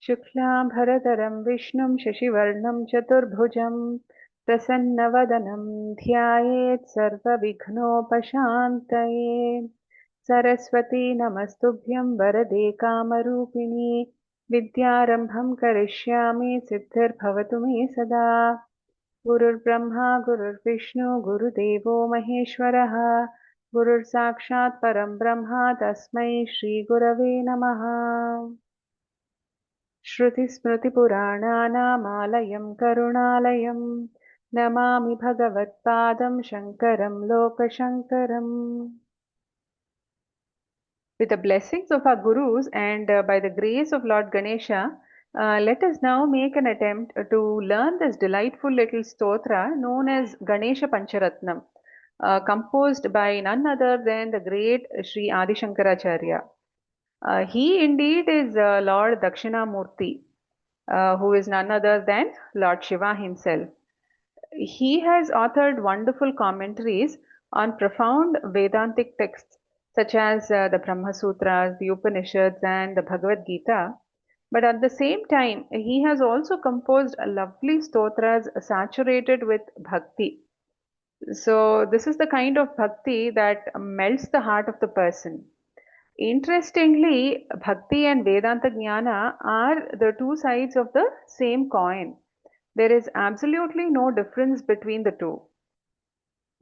शुक्लांबरधरं विष्णुं शशिवर्णं चतुर्भुजं प्रसन्नवदनं ध्यायेत् सर्वविघ्नोपशान्तये। सरस्वती नमस्तुभ्यं वरदे कामरूपिणी विद्यारम्भं करिष्यामि सिद्धिर्भवतु मे सदा। गुरुर्ब्रह्मा गुरुर्विष्णु गुरुदेवो महेश्वरः गुरुर्साक्षात् परं ब्रह्म तस्मै श्रीगुरवे नमः। श्रुतिस्मृतिपुराणानामालयं करुणालयं नमामि भगवत्पादं शङ्करं लोकशङ्करम्। With the blessings of our gurus and by the grace of Lord Ganesha, let us now make an attempt to learn this delightful little stotra known as Ganesha Pancharatnam, composed by none other than the great Shri AdiShankaracarya. He indeed is Lord Dakshinamurti, who is none other than Lord Shiva himself. He has authored wonderful commentaries on profound Vedantic texts such as the Brahma Sutras, the Upanishads, and the Bhagavad Gita. But at the same time, he has also composed lovely stotras saturated with bhakti. So, this is the kind of bhakti that melts the heart of the person. Interestingly, bhakti and Vedanta Jnana are the two sides of the same coin. There is absolutely no difference between the two.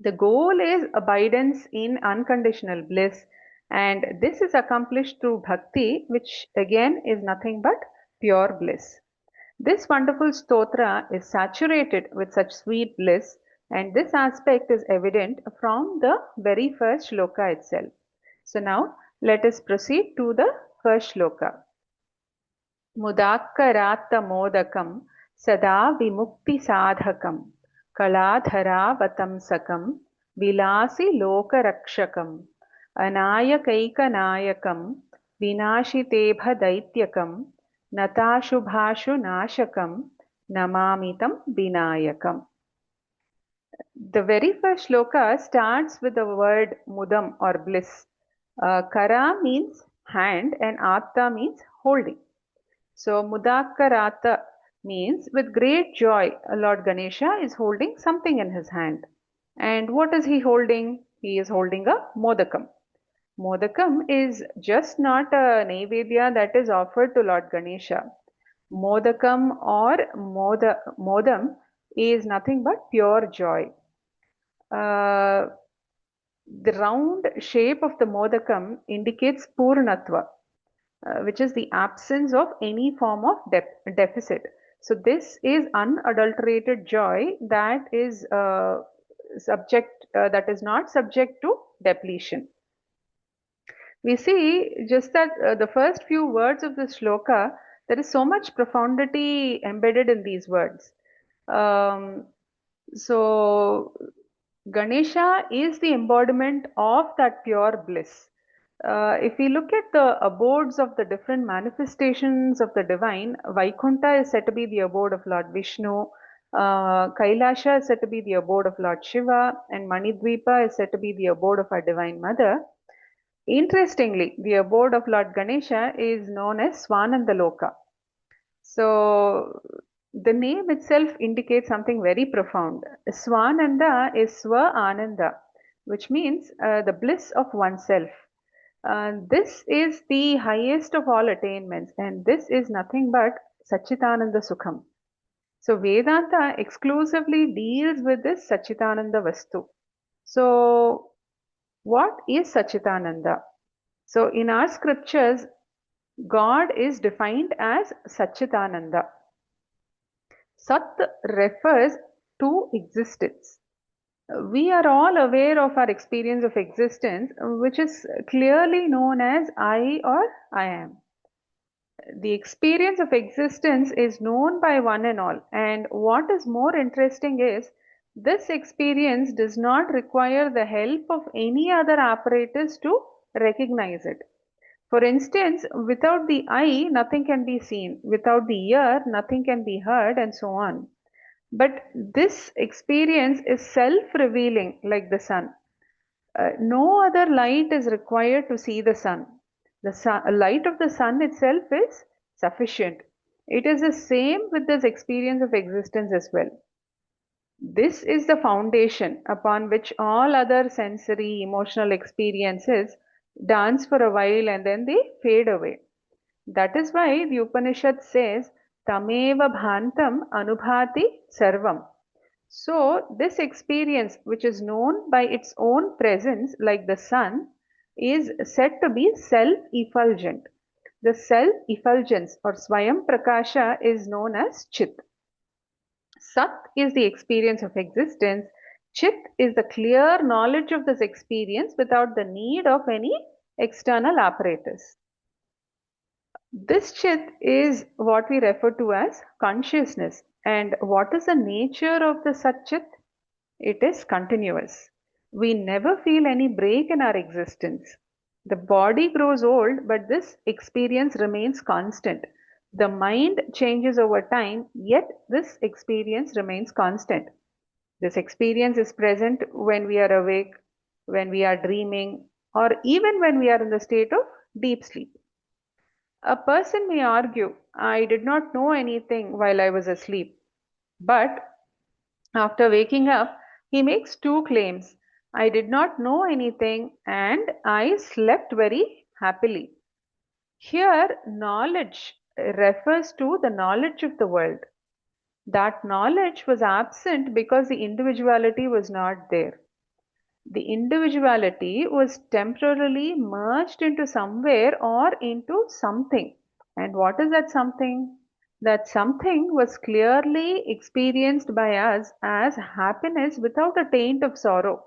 The goal is abidance in unconditional bliss, and this is accomplished through bhakti, which again is nothing but pure bliss. This wonderful stotra is saturated with such sweet bliss, and this aspect is evident from the very first shloka itself. So now let us proceed to the first shloka. Mudakaratta Modakam SadaVimuktiSadhakam Kaladhara Vatamsakam Vilasi Lokarakshakam Anayakaikanayakam Vinashitebha Daityakam Natashubhashu Nashakam Namamitam Vinayakam. The very first shloka starts with the word mudam or bliss. Kara means hand and atta means holding. So Mudakaratta means with great joy, Lord Ganesha is holding something in his hand. And what is he holding? He is holding a Modakam. Modakam is just not a Naivedya that is offered to Lord Ganesha. Modakam or Modam is nothing but pure joy. The round shape of the Modakam indicates Purnatva, which is the absence of any form of deficit. So this is unadulterated joy that is that is not subject to depletion. We see just that the first few words of this shloka, there is so much profundity embedded in these words. So Ganesha is the embodiment of that pure bliss. If we look at the abodes of the different manifestations of the divine, Vaikuntha is said to be the abode of Lord Vishnu, Kailasha is said to be the abode of Lord Shiva, and Manidvipa is said to be the abode of our Divine Mother. Interestingly, the abode of Lord Ganesha is known as Swananda Loka. So, the name itself indicates something very profound. Swananda is Swa Ananda, which means the bliss of oneself. This is the highest of all attainments, and this is nothing but Satchitananda Sukham. So Vedanta exclusively deals with this Satchitananda Vastu. So what is Satchitananda? So in our scriptures, God is defined as Satchitananda. Sat refers to existence. We are all aware of our experience of existence, which is clearly known as I or I am. The experience of existence is known by one and all, and what is more interesting is this experience does not require the help of any other apparatus to recognize it. For instance, without the eye, nothing can be seen. Without the ear, nothing can be heard, and so on. But this experience is self-revealing like the sun. No other light is required to see the sun. The light of the sun itself is sufficient. It is the same with this experience of existence as well. This is the foundation upon which all other sensory, emotional experiences dance for a while and then they fade away. That is why the Upanishad says, Tameva Bhantam Anubhati Sarvam. So, this experience, which is known by its own presence, like the sun, is said to be self effulgent. The self effulgence or Swayam Prakasha is known as Chit. Sat is the experience of existence. Chit is the clear knowledge of this experience without the need of any external apparatus. This Chit is what we refer to as consciousness. And what is the nature of the Sat Chit? It is continuous. We never feel any break in our existence. The body grows old, but this experience remains constant. The mind changes over time, yet this experience remains constant. This experience is present when we are awake, when we are dreaming, or even when we are in the state of deep sleep. A person may argue, I did not know anything while I was asleep. But after waking up, he makes two claims. I did not know anything and I slept very happily. Here, knowledge refers to the knowledge of the world. That knowledge was absent because the individuality was not there. The individuality was temporarily merged into somewhere or into something. And what is that something? That something was clearly experienced by us as happiness without a taint of sorrow.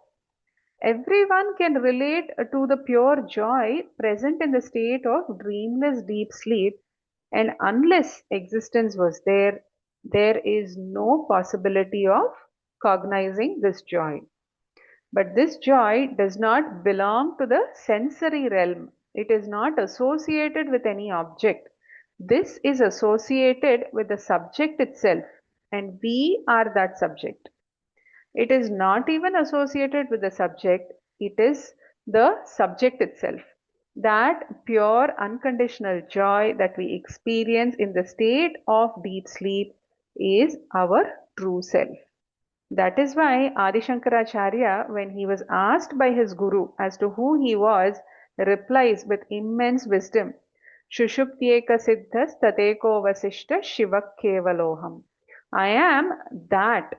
Everyone can relate to the pure joy present in the state of dreamless deep sleep, and unless existence was there, there is no possibility of cognizing this joy. But this joy does not belong to the sensory realm. It is not associated with any object. This is associated with the subject itself, and we are that subject. It is not even associated with the subject, it is the subject itself. That pure unconditional joy that we experience in the state of deep sleep is our true self. That is why AdiShankaracharya, when he was asked by his guru as to who he was, replies with immense wisdom, Shushuptyeka siddhas tateko vasishta shivak kevaloham. I am that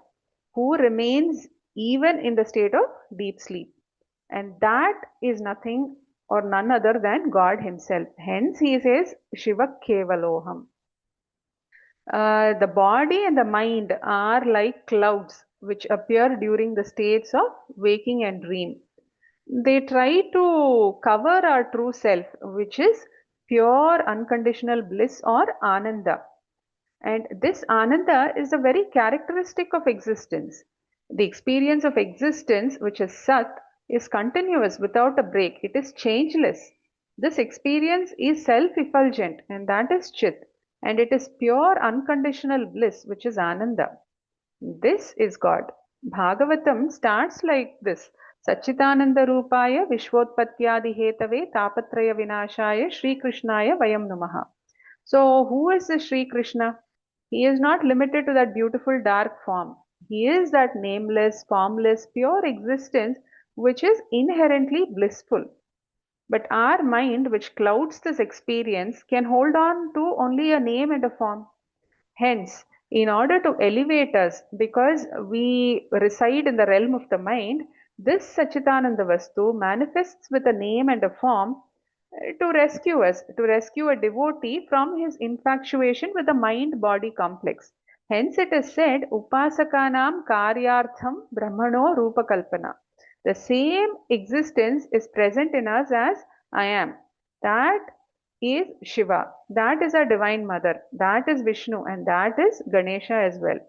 who remains even in the state of deep sleep. And that is nothing or none other than God Himself. Hence, He says, Shiva Kevaloham. The body and the mind are like clouds which appear during the states of waking and dream. They try to cover our true self, which is pure unconditional bliss or ananda. And this ananda is the very characteristic of existence. The experience of existence, which is sat, is continuous without a break. It is changeless. This experience is self effulgent, and that is chit. And it is pure unconditional bliss, which is ananda. This is God. Bhagavatam starts like this. Sachitananda Rupaya Vishwotpatyadi Hetave Tapatraya Vinashaya Shri Krishnaya Vayam Namaha. So, who is this Shri Krishna? He is not limited to that beautiful dark form. He is that nameless, formless, pure existence which is inherently blissful. But our mind, which clouds this experience, can hold on to only a name and a form. Hence, in order to elevate us, because we reside in the realm of the mind, this Sachitananda Vastu manifests with a name and a form to rescue us, to rescue a devotee from his infatuation with the mind body complex. Hence, it is said, Upasakanam Karyartham Brahmano Rupakalpana. The same existence is present in us as I am. That is Shiva. That is our divine mother. That is Vishnu and that is Ganesha as well.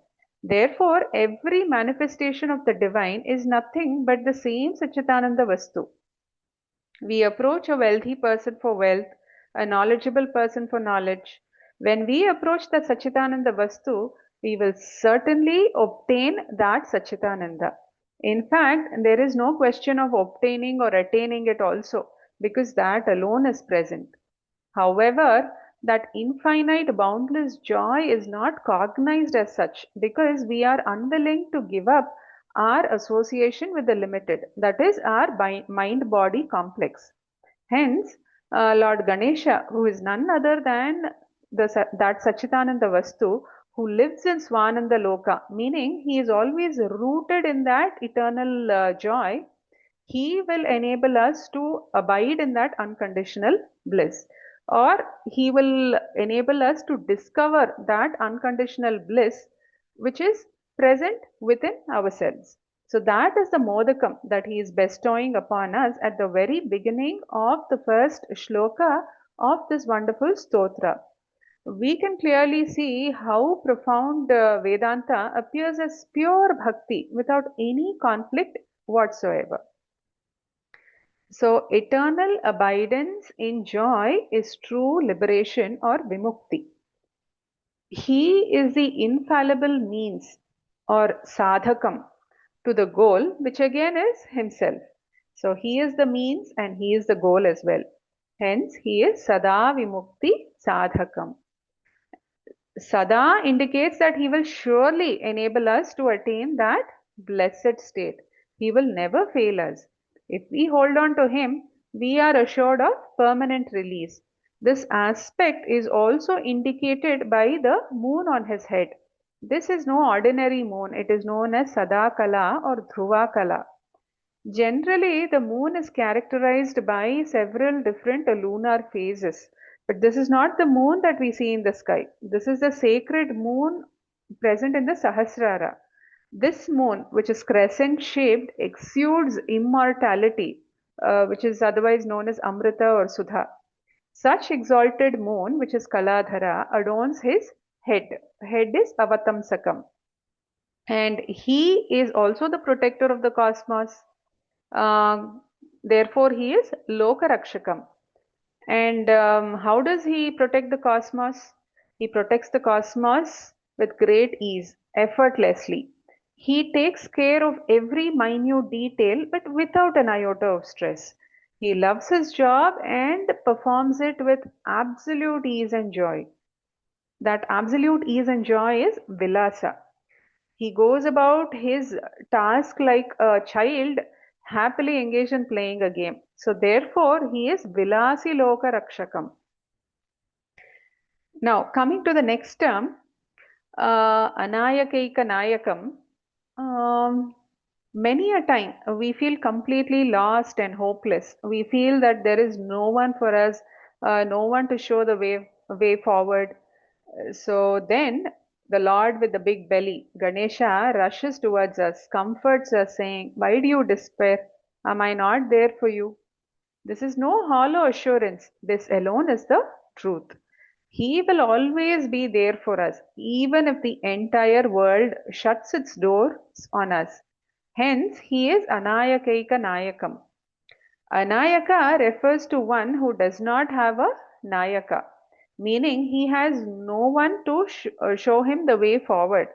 Therefore, every manifestation of the divine is nothing but the same Sachitananda Vastu. We approach a wealthy person for wealth, a knowledgeable person for knowledge. When we approach the Sachitananda Vastu, we will certainly obtain that Sachitananda. In fact, there is no question of obtaining or attaining it also, because that alone is present. However, that infinite, boundless joy is not cognized as such because we are unwilling to give up our association with the limited, that is, our mind body complex. Hence, Lord Ganesha, who is none other than that Sachitananda Vastu, who lives in Swananda Loka, meaning he is always rooted in that eternal joy, he will enable us to abide in that unconditional bliss, or he will enable us to discover that unconditional bliss which is present within ourselves. So that is the modakam that he is bestowing upon us at the very beginning of the first shloka of this wonderful stotra. We can clearly see how profound Vedanta appears as pure bhakti without any conflict whatsoever. So, eternal abidance in joy is true liberation or vimukti. He is the infallible means or sadhakam to the goal, which again is himself. So, he is the means and he is the goal as well. Hence, he is SadaVimuktiSadhakam. Sada indicates that he will surely enable us to attain that blessed state. He will never fail us. If we hold on to him, we are assured of permanent release. This aspect is also indicated by the moon on his head. This is no ordinary moon. It is known as Sadakala or Dhruvakala. Generally, the moon is characterized by several different lunar phases. But this is not the moon that we see in the sky. This is the sacred moon present in the Sahasrara. This moon, which is crescent shaped, exudes immortality, which is otherwise known as Amrita or Sudha. Such exalted moon, which is Kaladhara, adorns his head. Head is Avatamsakam. And he is also the protector of the cosmos. Therefore, he is Loka Rakshakam. And how does he protect the cosmos? He protects the cosmos with great ease, effortlessly. He takes care of every minute detail, but without an iota of stress. He loves his job and performs it with absolute ease and joy. That absolute ease and joy is Vilasa. He goes about his task like a child happily engaged in playing a game. So therefore, he is Vilasi Loka Rakshakam. Now, coming to the next term, Anayakaika Nayakam. Many a time we feel completely lost and hopeless. We feel that there is no one for us, no one to show the way forward. So then the Lord with the big belly, Ganesha, rushes towards us, comforts us, saying, "Why do you despair? Am I not there for you?" This is no hollow assurance. This alone is the truth. He will always be there for us, even if the entire world shuts its doors on us. Hence, he is Anayakaika Nayakam. Anayaka refers to one who does not have a Nayaka, meaning he has no one to show him the way forward.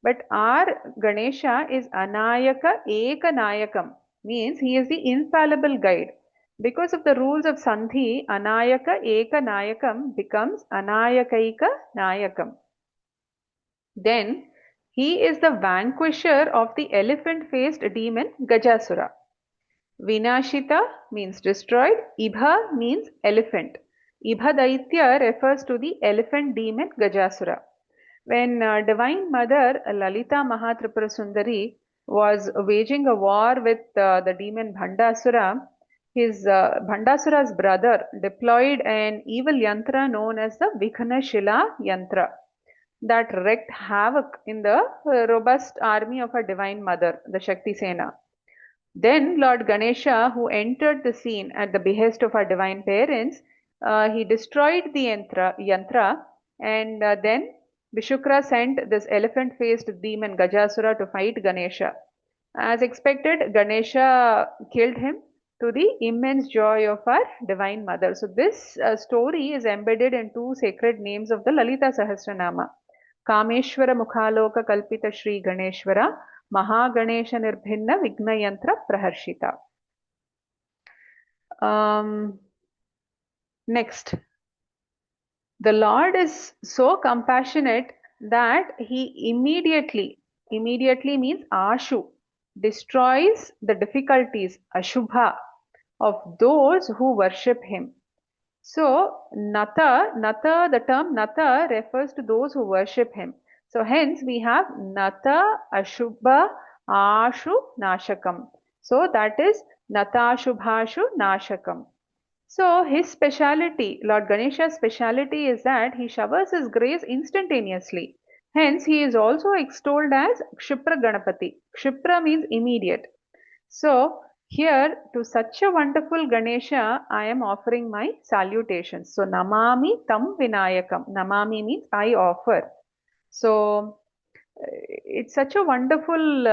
But our Ganesha is Anayaka Eka Nayakam, means he is the infallible guide. Because of the rules of Sandhi, Anayaka Eka Nayakam becomes Anayakaika Nayakam. Then he is the vanquisher of the elephant-faced demon Gajasura. Vinashita means destroyed, Ibha means elephant. Ibha Daitya refers to the elephant demon Gajasura. When Divine Mother Lalita Mahatripura Sundari was waging a war with the demon Bhandasura, his Bhandasura's brother deployed an evil yantra known as the Vighna Shila yantra that wreaked havoc in the robust army of our Divine Mother, the Shakti Sena. Then Lord Ganesha, who entered the scene at the behest of our divine parents, he destroyed the yantra, and then Vishukra sent this elephant-faced demon Gajasura to fight Ganesha. As expected, Ganesha killed him to the immense joy of our Divine Mother. So this story is embedded in two sacred names of the Lalita Sahasranama. Kameshwara Mukhaloka Kalpita Shri Ganeshwara Mahaganesha Nirbhinna Vignayantra Praharshita. Next, The Lord is so compassionate that he immediately means Ashu, destroys the difficulties, Ashubha, of those who worship him. So, Nata, the term Nata refers to those who worship him. So, hence we have Nata, Ashubha, Ashu, Nashakam. So, that is Nata, Shubhashu, Nashakam. So, his speciality, Lord Ganesha's speciality is that he showers his grace instantaneously. Hence, he is also extolled as Kshipra Ganapati. Kshipra means immediate. So, here to such a wonderful Ganesha, I am offering my salutations. So, Namami Tam Vinayakam. Namami means I offer. So, it's such a wonderful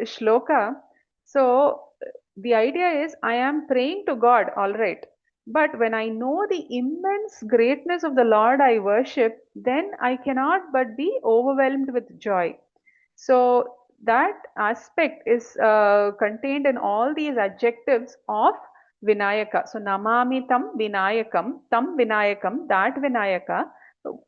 shloka. So, the idea is I am praying to God, all right. But when I know the immense greatness of the Lord I worship, then I cannot but be overwhelmed with joy. So that aspect is contained in all these adjectives of Vinayaka. So Namami Tam Vinayakam, that Vinayaka.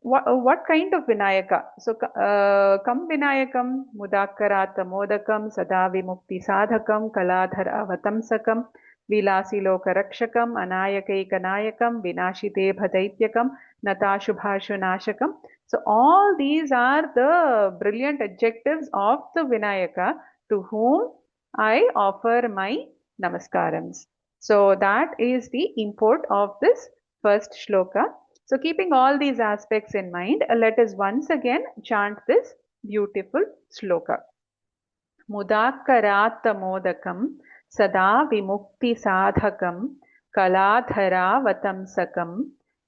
What kind of Vinayaka? So Kam Vinayakam, Mudakaratta Modakam, SadaVimuktiSadhakam, Kaladhara Vatamsakam, Vilasi Loka Rakshakam, Anayaka Kanayakam, Vinashite Bhadaityakam, Natashubhashu Nashakam. So all these are the brilliant adjectives of the Vinayaka to whom I offer my namaskarams. So that is the import of this first shloka. So keeping all these aspects in mind, let us once again chant this beautiful shloka. Mudakaratta Modakam SadaVimuktiSadhakam Kaladhara Vatamsakam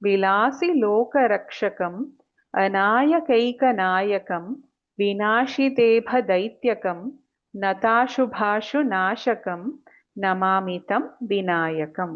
Vilasi Loka Rakshakam Anayakaikanayakam Vinashitebha Daityakam Natashubhashu Nashakam Namamitam Vinayakam.